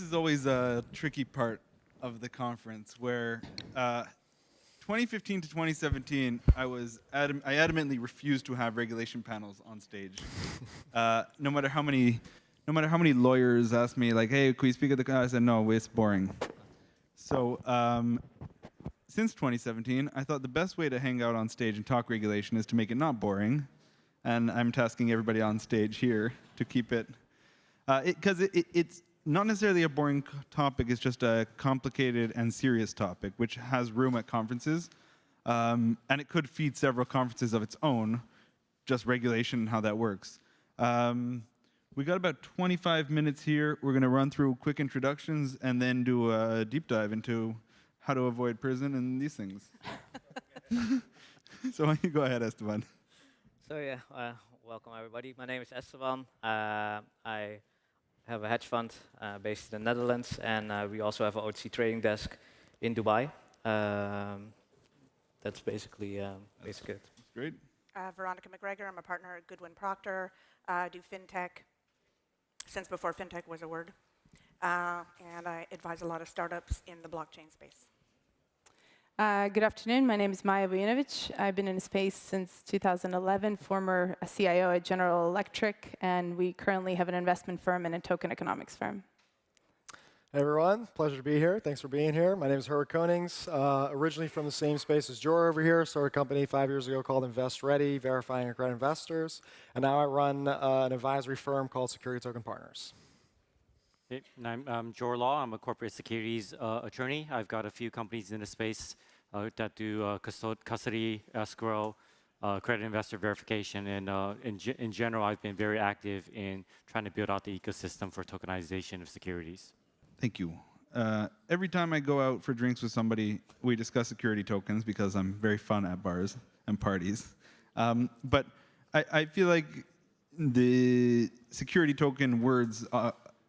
is always a tricky part of the conference where 2015 to 2017, I adamantly refused to have regulation panels on stage. No matter how many lawyers asked me, like, hey, can we speak at the I said, no, it's boring. So since 2017, I thought the best way to hang out on stage and talk regulation is to make it not boring. And I'm tasking everybody on stage here to keep it, because it's not necessarily a boring topic, it's just a complicated and serious topic, which has room at conferences. And it could feed several conferences of its own, just regulation and how that works. We got about 25 minutes here. We're going to run through quick introductions and then do a deep dive into how to avoid prison and these things. So why don't you go ahead, Esteban. So yeah, welcome everybody. My name is Esteban. I have a hedge fund based in the Netherlands, and we also have an OTC trading desk in Dubai. That's basically it. That's great. Veronica McGregor. I'm a partner at Goodwin Proctor. I do fintech since before fintech was a word, and I advise a lot of startups in the blockchain space. Good afternoon. My name is Maja Vujinovic. I've been in the space since 2011, former CIO at General Electric, and we currently have an investment firm and a token economics firm. Hey everyone, pleasure to be here. Thanks for being here. My name is Herwig Konings, originally from the same space as Jor over here. Started a company 5 years ago called Invest Ready, verifying accredited investors. And now I run an advisory firm called Security Token Partners. Hey, I'm Jor Law. I'm a corporate securities attorney. I've got a few companies in the space that do custody, escrow, credit investor verification, and in general, I've been very active in trying to build out the ecosystem for tokenization of securities. Thank you. Every time I go out for drinks with somebody, we discuss security tokens because I'm very fun at bars and parties. But I feel like the security token words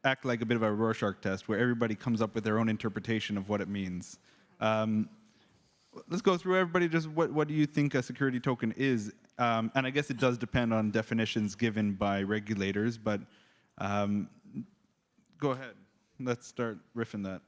act like a bit of a Rorschach test where everybody comes up with their own interpretation of what it means. Let's go through everybody, just what do you think a security token is? And I guess it does depend on definitions given by regulators, but go ahead. Let's start riffing that.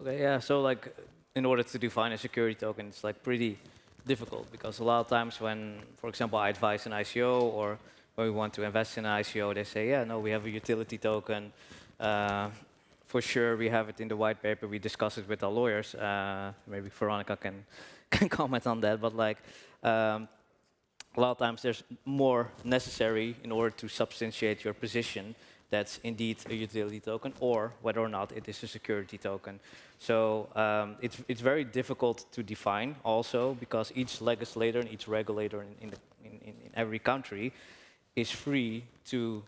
Okay, yeah. So like, in order to define a security token, it's like pretty difficult because a lot of times when, for example, I advise an ICO or when we want to invest in an ICO, they say, yeah, no, we have a utility token. For sure, we have it in the white paper. We discuss it with our lawyers. Maybe Veronica can comment on that. But like, a lot of times there's more necessary in order to substantiate your position that's indeed a utility token, or whether or not it is a security token. So it's very difficult to define also because each legislator and each regulator in every country is free to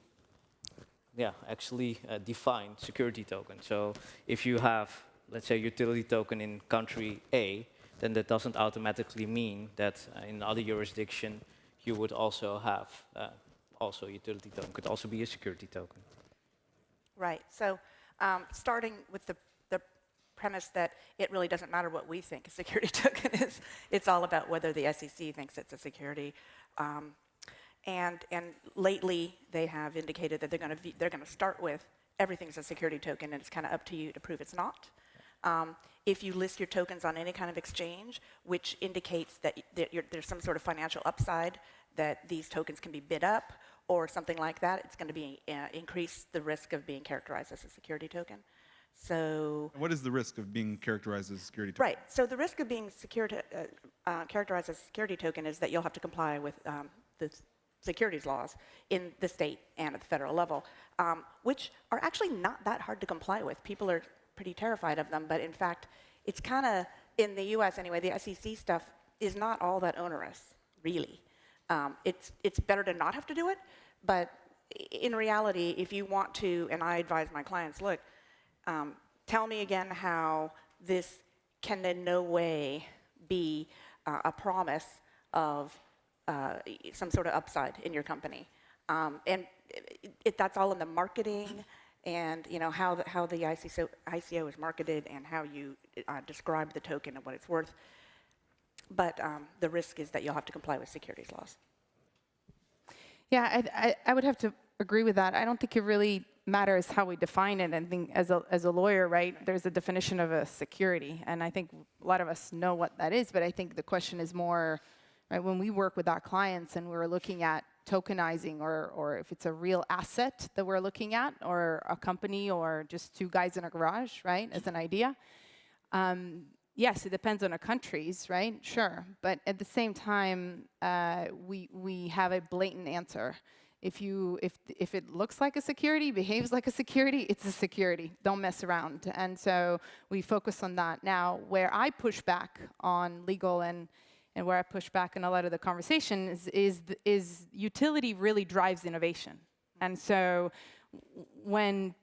actually define security token. So if you have, let's say, utility token in country A, then that doesn't automatically mean that in other jurisdiction you would also have also a utility token, could also be a security token. Right. So starting with the premise that it really doesn't matter what we think a security token is, it's all about whether the SEC thinks it's a security. And lately they have indicated that they're going to start with everything's a security token, and it's kind of up to you to prove it's not. If you list your tokens on any kind of exchange, which indicates that there's some sort of financial upside that these tokens can be bid up or something like that, it's going to be increase the risk of being characterized as a security token. So what is the risk of being characterized as a security token? Right. So the risk of being characterized as a security token is that you'll have to comply with the securities laws in the state and at the federal level, which are actually not that hard to comply with. People are pretty terrified of them, but in fact, it's kind of, in the US anyway, the SEC stuff is not all that onerous, really. It's better to not have to do it, but in reality, if you want to, and I advise my clients, look, tell me again how this can in no way be a promise of some sort of upside in your company. And that's all in the marketing and how the ICO is marketed and how you describe the token and what it's worth. But the risk is that you'll have to comply with securities laws. Yeah, I would have to agree with that. I don't think it really matters how we define it. And I think as a lawyer, right, there's a definition of a security. And I think a lot of us know what that is, but I think the question is more, right, when we work with our clients and we're looking at tokenizing or if it's a real asset that we're looking at or a company or just two guys in a garage, right, as an idea. Yes, it depends on the countries, right? Sure. But at the same time, we have a blatant answer. If it looks like a security, behaves like a security, it's a security. Don't mess around. And so we focus on that. Now, where I push back on legal and where I push back in a lot of the conversation is utility really drives innovation. And so when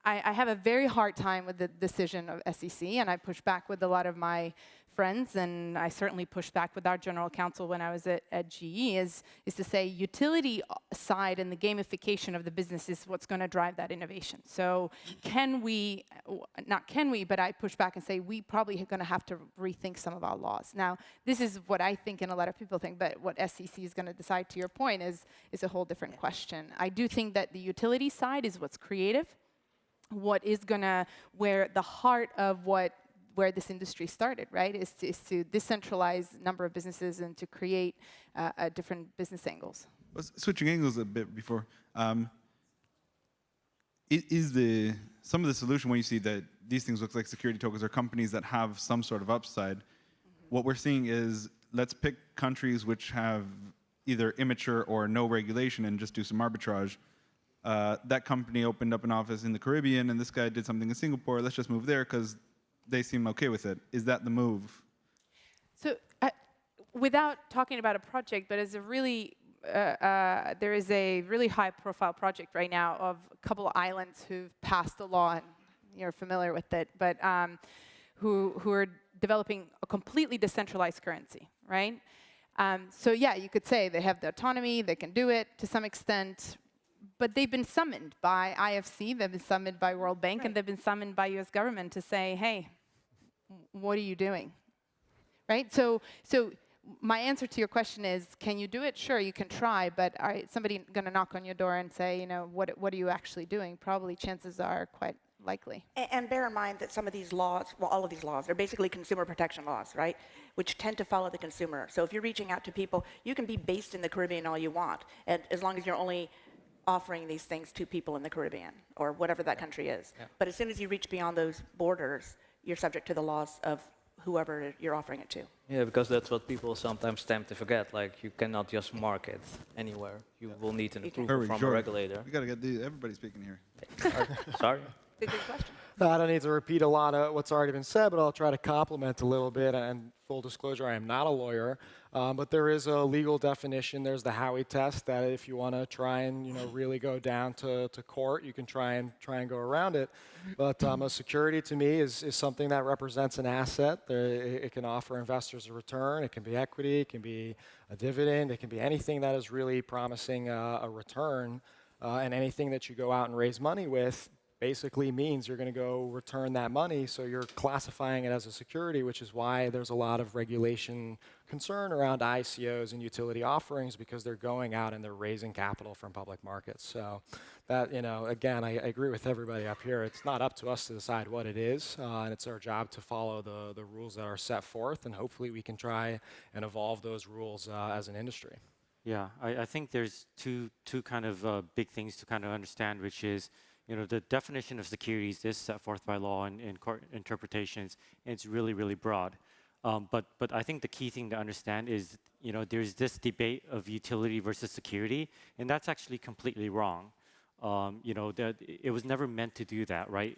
I have a very hard time with the decision of SEC, and I push back with a lot of my friends, and I certainly pushed back with our general counsel when I was at GE, is to say utility side and the gamification of the business is what's going to drive that innovation. So but I push back and say we probably are going to have to rethink some of our laws. Now, this is what I think and a lot of people think, but what SEC is going to decide, to your point, is a whole different question. I do think that the utility side is what's creative, what is going to, where the heart of where this industry started, right, is to decentralize a number of businesses and to create different business angles. Well, switching angles a bit before, some of the solution when you see that these things look like security tokens are companies that have some sort of upside. What we're seeing is, let's pick countries which have either immature or no regulation and just do some arbitrage. That company opened up an office in the Caribbean, and this guy did something in Singapore. Let's just move there because they seem okay with it. Is that the move? So, without talking about a project, but as a really, there is a really high-profile project right now of a couple of islands who've passed the law, and you're familiar with it, but who are developing a completely decentralized currency, right? So yeah, you could say they have the autonomy, they can do it to some extent. But they've been summoned by IFC, they've been summoned by World Bank, and they've been summoned by US government to say, hey, what are you doing? Right? So my answer to your question is, can you do it? Sure, you can try, but are somebody going to knock on your door and say, you know, what are you actually doing? Probably chances are quite likely. And bear in mind that some of these laws, well, all of these laws, they're basically consumer protection laws, right? Which tend to follow the consumer. So if you're reaching out to people, you can be based in the Caribbean all you want, and as long as you're only offering these things to people in the Caribbean or whatever that country is. Yeah. But as soon as you reach beyond those borders, you're subject to the laws of whoever you're offering it to. Yeah, because that's what people sometimes tend to forget. Like, you cannot just market anywhere. You will need an approval from a regulator. We got to get everybody speaking here. Sorry. Good question. I don't need to repeat a lot of what's already been said, but I'll try to complement a little bit. And full disclosure, I am not a lawyer, but there is a legal definition. There's the Howey test that if you want to try and really go down to court, you can try and go around it. But a security to me is something that represents an asset. It can offer investors a return. It can be equity. It can be a dividend. It can be anything that is really promising a return. And anything that you go out and raise money with basically means you're going to go return that money, so you're classifying it as a security, which is why there's a lot of regulation concern around ICOs and utility offerings, because they're going out and they're raising capital from public markets. So that, again, I agree with everybody up here. It's not up to us to decide what it is, and it's our job to follow the rules that are set forth, and hopefully we can try and evolve those rules as an industry. Yeah, I think there's two kind of big things to kind of understand, which is, the definition of securities is set forth by law and in court interpretations, and it's really, really broad. But I think the key thing to understand is, there's this debate of utility versus security, and that's actually completely wrong. That it was never meant to do that, right?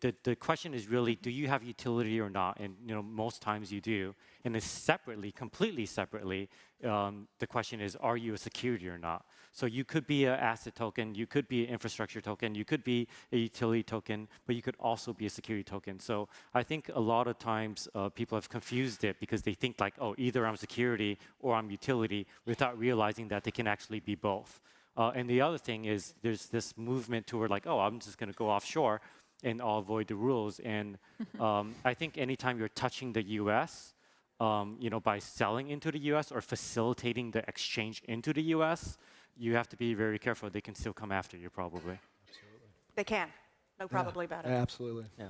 The question is really, do you have utility or not? And most times you do. And then separately, completely separately, the question is, are you a security or not? So you could be an asset token, you could be an infrastructure token, you could be a utility token, but you could also be a security token. So I think a lot of times people have confused it because they think like, oh, either I'm security or I'm utility, without realizing that they can actually be both. And the other thing is, there's this movement toward like, oh, I'm just going to go offshore and I'll avoid the rules. And I think anytime you're touching the U.S., by selling into the U.S. or facilitating the exchange into the U.S., you have to be very careful. They can still come after you, probably. They can. No probably about it. Absolutely. Yeah.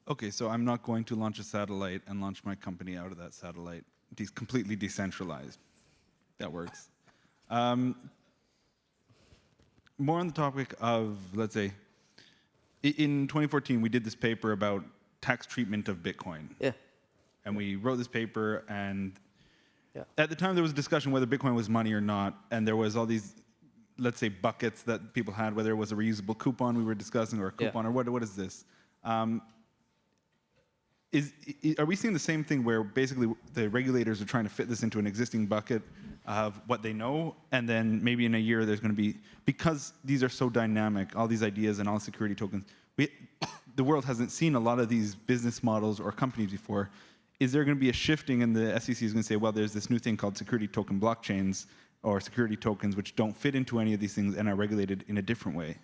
Okay, so I'm not going to launch a satellite and launch my company out of that satellite. Completely decentralized. That works. More on the topic of, let's say, in 2014, we did this paper about tax treatment of Bitcoin. Yeah. And we wrote this paper, and Yeah. at the time there was a discussion whether Bitcoin was money or not, and there was all these, let's say, buckets that people had, whether it was a reusable coupon we were discussing, or a coupon, or what is this? Are we seeing the same thing where basically the regulators are trying to fit this into an existing bucket of what they know, and then maybe in a year there's going to be, because these are so dynamic, all these ideas and all security tokens, the world hasn't seen a lot of these business models or companies before. Is there going to be a shifting, and the SEC is going to say, well, there's this new thing called security token blockchains, or security tokens which don't fit into any of these things and are regulated in a different way?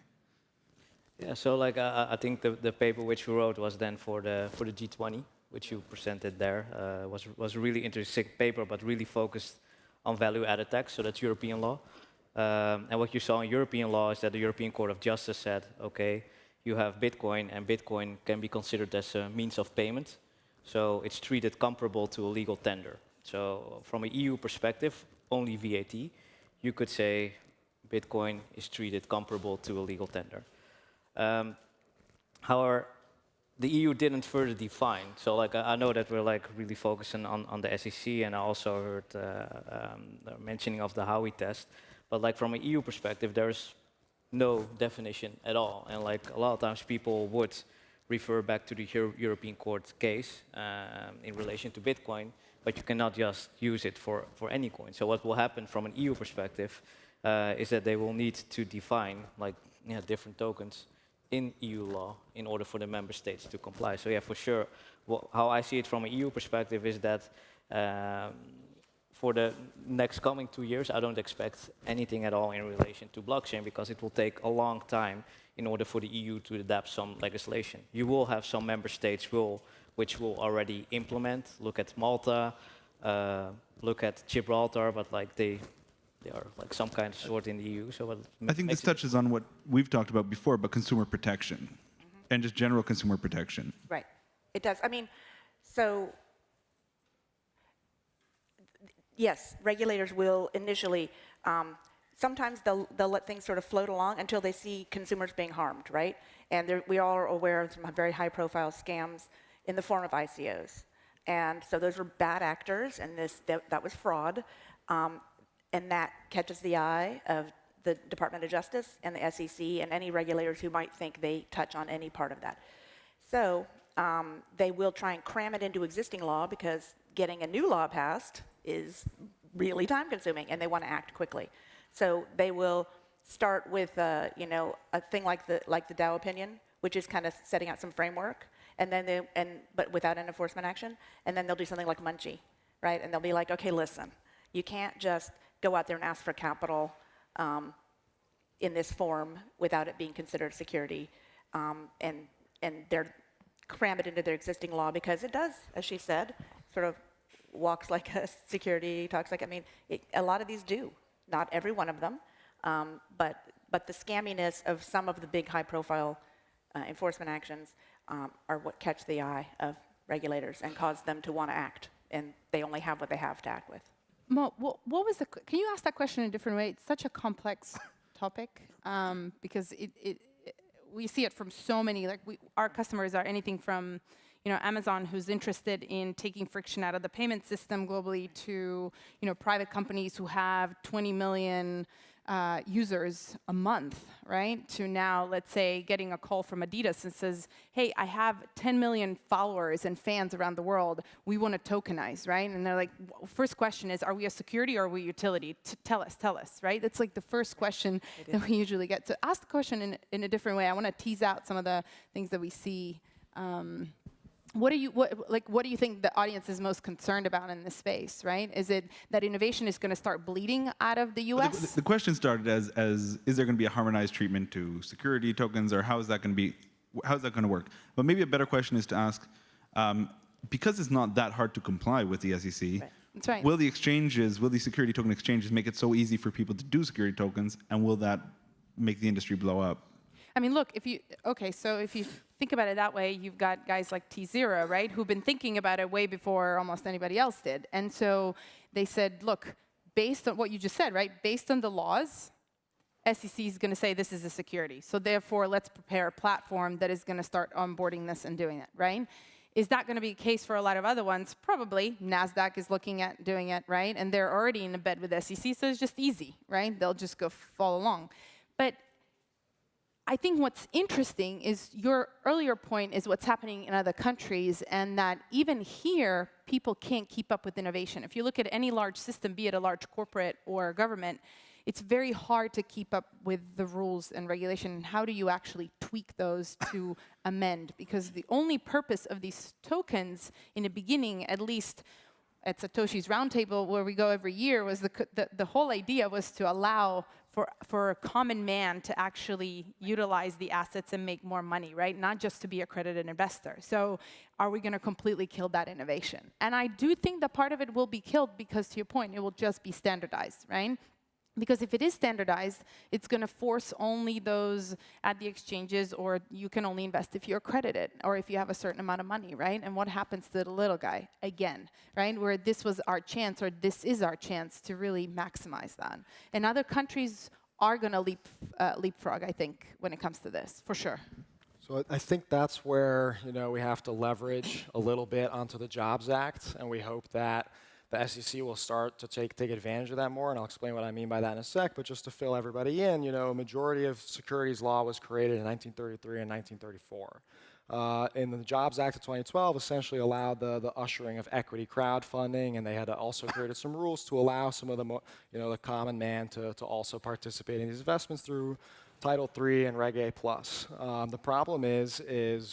Yeah, so like I think the paper which we wrote was then for the G20, which you presented there. Was a really interesting paper, but really focused on value-added tax. So that's European law. And what you saw in European law is that the European Court of Justice said, okay, you have Bitcoin, and Bitcoin can be considered as a means of payment. So it's treated comparable to a legal tender. So from an EU perspective, only VAT, you could say Bitcoin is treated comparable to a legal tender. However, the EU didn't further define. So like I know that we're like really focusing on the SEC, and I also heard the mentioning of the Howey test. But like from an EU perspective, there's no definition at all. And like a lot of times people would refer back to the European Court case in relation to Bitcoin, but you cannot just use it for any coin. So what will happen from an EU perspective is that they will need to define like different tokens in EU law in order for the member states to comply. So yeah, for sure, how I see it from an EU perspective is that for the next coming 2 years, I don't expect anything at all in relation to blockchain, because it will take a long time in order for the EU to adapt some legislation. You will have some member states which will already implement. Look at Malta, look at Gibraltar, but like they are like some kind of sort in the EU. So I think this touches on what we've talked about before, about consumer protection and just general consumer protection. Right. It does. I mean, so yes, regulators will initially, sometimes they'll let things sort of float along until they see consumers being harmed, right? And we all are aware of some very high-profile scams in the form of ICOs. And so those were bad actors, and that was fraud. And that catches the eye of the Department of Justice and the SEC and any regulators who might think they touch on any part of that. So they will try and cram it into existing law, because getting a new law passed is really time-consuming, and they want to act quickly. So they will start with a thing like the Dow opinion, which is kind of setting out some framework, and then but without an enforcement action. And then they'll do something like Munchie, right? And they'll be like, okay, listen, you can't just go out there and ask for capital in this form without it being considered security, and they're cram it into their existing law, because it does, as she said, sort of walks like a security, talks like, I mean, a lot of these do, not every one of them, but the scamminess of some of the big high-profile enforcement actions are what catch the eye of regulators and cause them to want to act, and they only have what they have to act with. Mo, what was can you ask that question in a different way? It's such a complex topic, because we see it from so many, like our customers are anything from, Amazon, who's interested in taking friction out of the payment system globally, to, private companies who have 20 million users a month, right? To now, let's say, getting a call from Adidas and says, hey, I have 10 million followers and fans around the world. We want to tokenize, right? And they're like, first question is, are we a security or are we a utility? Tell us, right? That's like the first question that we usually get. So ask the question in a different way. I want to tease out some of the things that we see. What do you think the audience is most concerned about in this space, right? Is it that innovation is going to start bleeding out of the US? Well, the question started as is there going to be a harmonized treatment to security tokens, or how is that going to work? But maybe a better question is to ask, because it's not that hard to comply with the SEC, right. That's right. Will the security token exchanges make it so easy for people to do security tokens, and will that make the industry blow up? I mean, look, so if you think about it that way, you've got guys like T0, right, who've been thinking about it way before almost anybody else did. And so they said, look, based on what you just said, right, based on the laws, SEC is going to say this is a security. So therefore, let's prepare a platform that is going to start onboarding this and doing it, right? Is that going to be the case for a lot of other ones? Probably. NASDAQ is looking at doing it, right? And they're already in bed with SEC, so it's just easy, right? They'll just go follow along. But I think what's interesting is your earlier point is what's happening in other countries, and that even here, people can't keep up with innovation. If you look at any large system, be it a large corporate or government, it's very hard to keep up with the rules and regulation. And how do you actually tweak those to amend? Because the only purpose of these tokens, in the beginning, at least at Satoshi's Roundtable, where we go every year, was the whole idea was to allow for a common man to actually utilize the assets and make more money, right? Not just to be accredited investor. So are we going to completely kill that innovation? And I do think that part of it will be killed because, to your point, it will just be standardized, right? Because if it is standardized, it's going to force only those at the exchanges, or you can only invest if you're accredited or if you have a certain amount of money, right? And what happens to the little guy again, right? Where this was our chance, or this is our chance to really maximize that. And other countries are going to leapfrog, I think, when it comes to this, for sure. So I think that's where we have to leverage a little bit onto the Jobs Act, and we hope that the SEC will start to take advantage of that more, and I'll explain what I mean by that in a sec. But just to fill everybody in, a majority of securities law was created in 1933 and 1934. And the Jobs Act of 2012 essentially allowed the ushering of equity crowdfunding, and they had also created some rules to allow some of the common man to also participate in these investments through Title III and Reg A+. The problem is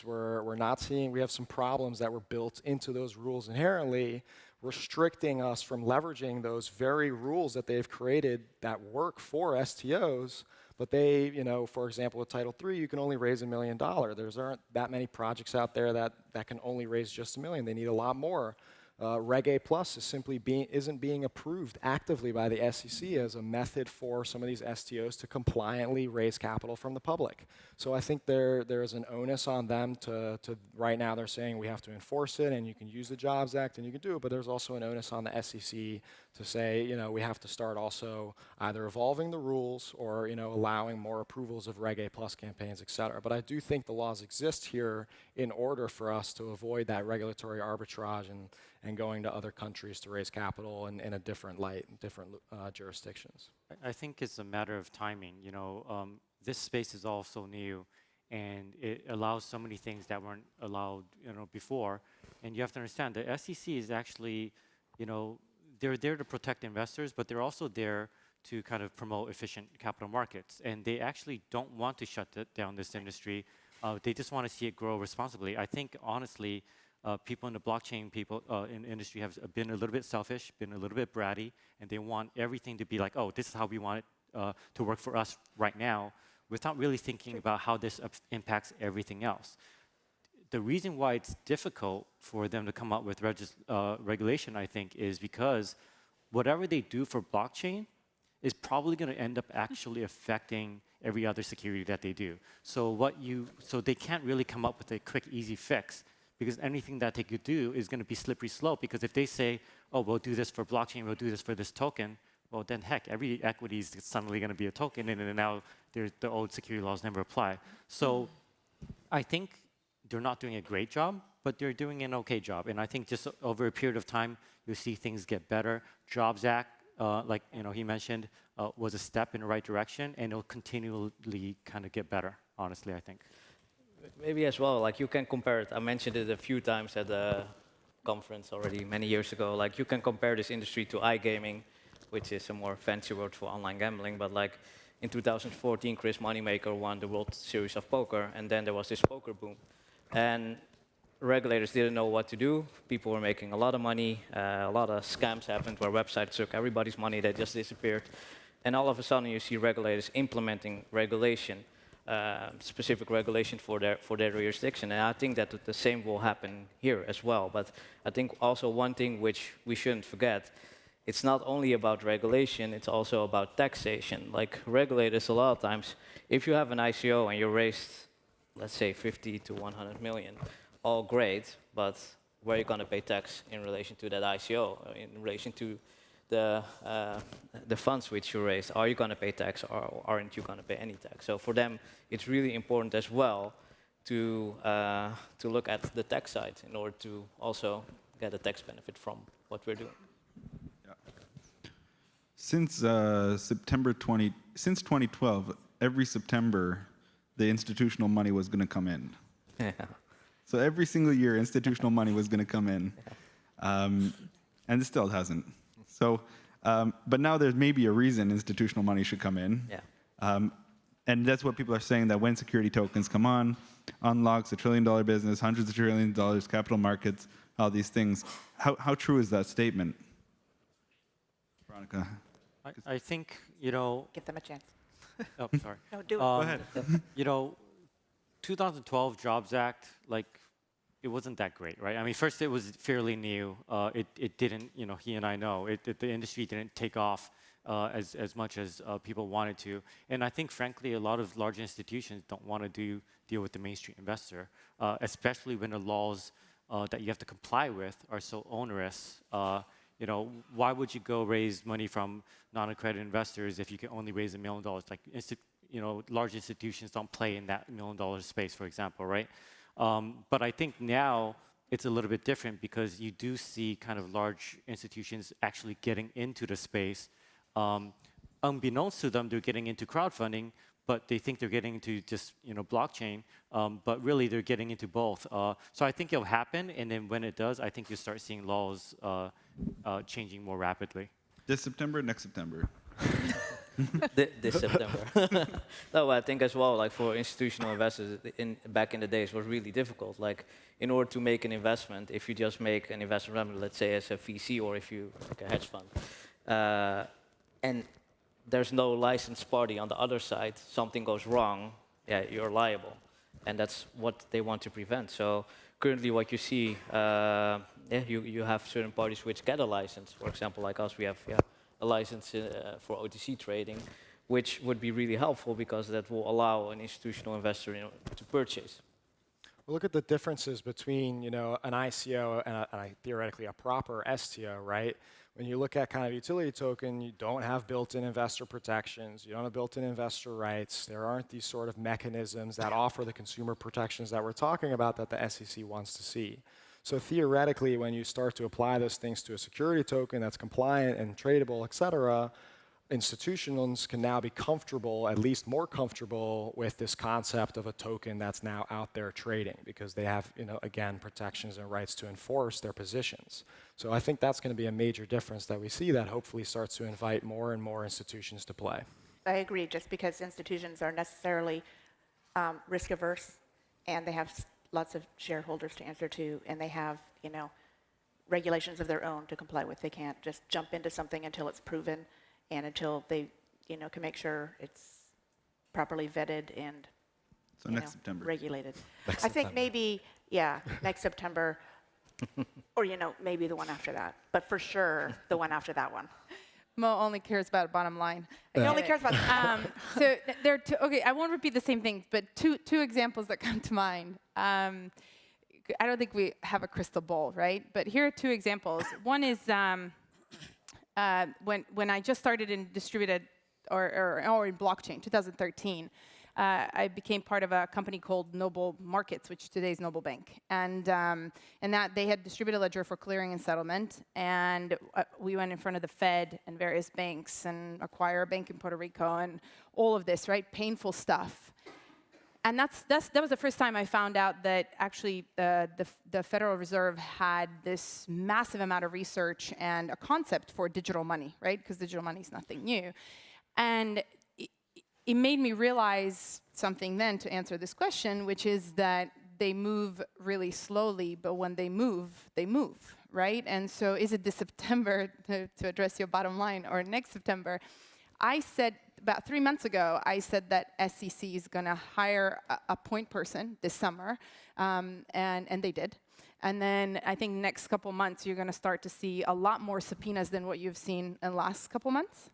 we're not seeing, we have some problems that were built into those rules inherently, restricting us from leveraging those very rules that they've created that work for STOs, but they, for example, with Title III, you can only raise $1 million. There aren't that many projects out there that can only raise just $1 million. They need a lot more. Reg A+ is simply isn't being approved actively by the SEC as a method for some of these STOs to compliantly raise capital from the public. So I think there is an onus on them to right now they're saying we have to enforce it, and you can use the Jobs Act and you can do it, but there's also an onus on the SEC to say, we have to start also either evolving the rules or, allowing more approvals of Reg A+ campaigns, et cetera. But I do think the laws exist here in order for us to avoid that regulatory arbitrage and going to other countries to raise capital in a different light, different jurisdictions. I think it's a matter of timing. This space is all so new, and it allows so many things that weren't allowed, before. And you have to understand, the SEC is actually, they're there to protect investors, but they're also there to kind of promote efficient capital markets. And they actually don't want to shut down this industry. They just want to see it grow responsibly. I think, honestly, people in the blockchain in the industry have been a little bit selfish, been a little bit bratty, and they want everything to be like, oh, this is how we want it to work for us right now, without really thinking about how this impacts everything else. The reason why it's difficult for them to come up with regulation, I think, is because whatever they do for blockchain is probably going to end up actually affecting every other security that they do. So they can't really come up with a quick, easy fix, because anything that they could do is going to be slippery slope. Because if they say, oh, we'll do this for blockchain, we'll do this for this token, well, then heck, every equity is suddenly going to be a token, and then now the old security laws never apply. So I think they're not doing a great job, but they're doing an okay job. And I think just over a period of time, you'll see things get better. Jobs Act, like he mentioned, was a step in the right direction, and it'll continually kind of get better, honestly, I think. Maybe as well, like you can compare it. I mentioned it a few times at the conference already many years ago. Like you can compare this industry to iGaming, which is a more fancy word for online gambling. But like in 2014, Chris Moneymaker won the World Series of Poker, and then there was this poker boom. And regulators didn't know what to do. People were making a lot of money. A lot of scams happened where websites took everybody's money. They just disappeared. And all of a sudden, you see regulators implementing regulation. Specific regulation for their jurisdiction, and I think that the same will happen here as well. But I think also one thing which we shouldn't forget it's not only about regulation, it's also about taxation. Like regulators, a lot of times, if you have an ICO and you raised, let's say, 50 to 100 million, all great, but where are you going to pay tax in relation to that ICO, in relation to the funds which you raised? Are you going to pay tax, or aren't you going to pay any tax? So for them, it's really important as well to look at the tax side in order to also get a tax benefit from what we're doing. Since since 2012, every September, the institutional money was going to come in. Yeah. So every single year, institutional money was going to come in, and it still hasn't. So, but now there's maybe a reason institutional money should come in. Yeah. And that's what people are saying, that when security tokens come on, unlocks $1 trillion business, hundreds of trillions of dollars, capital markets, all these things. How true is that statement? Veronica. I think, you know... Give them a chance. Oh, sorry. No, do it. Go ahead. You know, 2012 Jobs Act, like, it wasn't that great, right? I mean, first it was fairly new. It didn't, you know, he and I know, the industry didn't take off as much as people wanted to. And I think, frankly, a lot of large institutions don't want to deal with the mainstream investor, especially when the laws that you have to comply with are so onerous. You know, why would you go raise money from non-accredited investors if you can only raise $1 million? Like, you know, large institutions don't play in that $1 million space, for example, right? But I think now it's a little bit different because you do see kind of large institutions actually getting into the space. Unbeknownst to them, they're getting into crowdfunding, but they think they're getting into just, you know, blockchain, but really they're getting into both. So I think it'll happen, and then when it does, I think you'll start seeing laws changing more rapidly. This September, next September. This September. No, I think as well, like for institutional investors, back in the days was really difficult. Like in order to make an investment, if you just make an investment, let's say as a VC or if you like a hedge fund, and there's no licensed party on the other side, something goes wrong, yeah, you're liable, and that's what they want to prevent. So currently, what you see, you have certain parties which get a license. For example, like us, we have a license for OTC trading, which would be really helpful because that will allow an institutional investor to purchase. Well, look at the differences between, you know, an ICO and theoretically a proper STO, right? When you look at kind of utility token, you don't have built-in investor protections, you don't have built-in investor rights, there aren't these sort of mechanisms that offer the consumer protections that we're talking about that the SEC wants to see. So theoretically, when you start to apply those things to a security token that's compliant and tradable, et cetera, institutions can now be comfortable, at least more comfortable, with this concept of a token that's now out there trading because they have, you know, again, protections and rights to enforce their positions. So I think that's going to be a major difference that we see that hopefully starts to invite more and more institutions to play. I agree, just because institutions are necessarily risk averse and they have lots of shareholders to answer to, and they have, you know, regulations of their own to comply with. They can't just jump into something until it's proven and until they, you know, can make sure it's properly vetted and September. Regulated. I think maybe, yeah, next September, or, you know, maybe the one after that, but for sure the one after that one. Mo only cares about bottom line. He only cares about so there are two, okay, I won't repeat the same thing, but two examples that come to mind. I don't think we have a crystal ball, right? But here are two examples. One is when I just started in distributed or in blockchain, 2013. I became part of a company called Noble Markets, which today is Noble Bank, and that they had distributed ledger for clearing and settlement, and we went in front of the Fed and various banks and acquire a bank in Puerto Rico and all of this, right? Painful stuff. And that was the first time I found out that actually the Federal Reserve had this massive amount of research and a concept for digital money, right? Because digital money is nothing new, and it made me realize something then to answer this question, which is that they move really slowly, but when they move, right? And so is it this September, to address your bottom line, or next September? I said, about 3 months ago, I said that SEC is going to hire a point person this summer, and they did. And then I think next couple months, you're going to start to see a lot more subpoenas than what you've seen in the last couple months,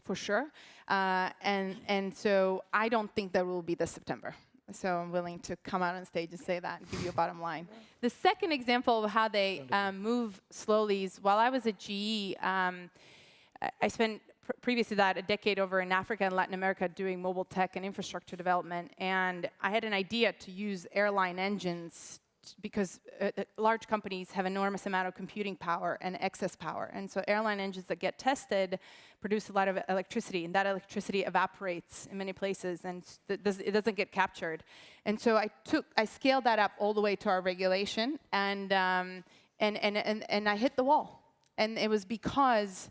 for sure. And so I don't think that will be this September. So I'm willing to come out on stage and say that and give you a bottom line. The second example of how they move slowly is while I was at GE, I spent previous to that a decade over in Africa and Latin America doing mobile tech and infrastructure development. And I had an idea to use airline engines because large companies have enormous amount of computing power and excess power. And so airline engines that get tested produce a lot of electricity, and that electricity evaporates in many places, and it doesn't get captured. And so I scaled that up all the way to our regulation, and I hit the wall. And it was because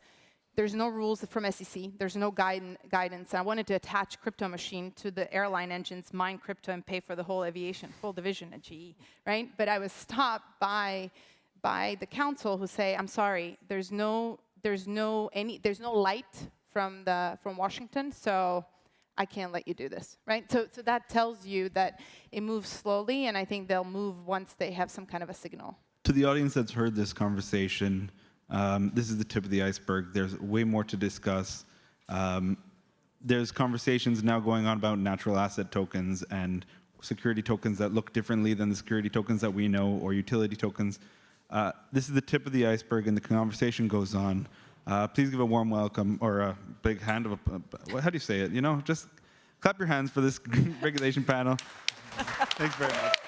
there's no rules from SEC. There's no guidance. I wanted to attach crypto machine to the airline engines, mine crypto, and pay for the whole aviation, full division at GE, right? But I was stopped by the council who say, I'm sorry, there's no light from Washington, so I can't let you do this, right? So that tells you that it moves slowly, and I think they'll move once they have some kind of a signal. To the audience that's heard this conversation, this is the tip of the iceberg. There's way more to discuss. There's conversations now going on about natural asset tokens and security tokens that look differently than the security tokens that we know, or utility tokens. This is the tip of the iceberg, and the conversation goes on. Please give a warm welcome, or a big hand of how do you say it? You know, just clap your hands for this regulation panel. Thanks very much.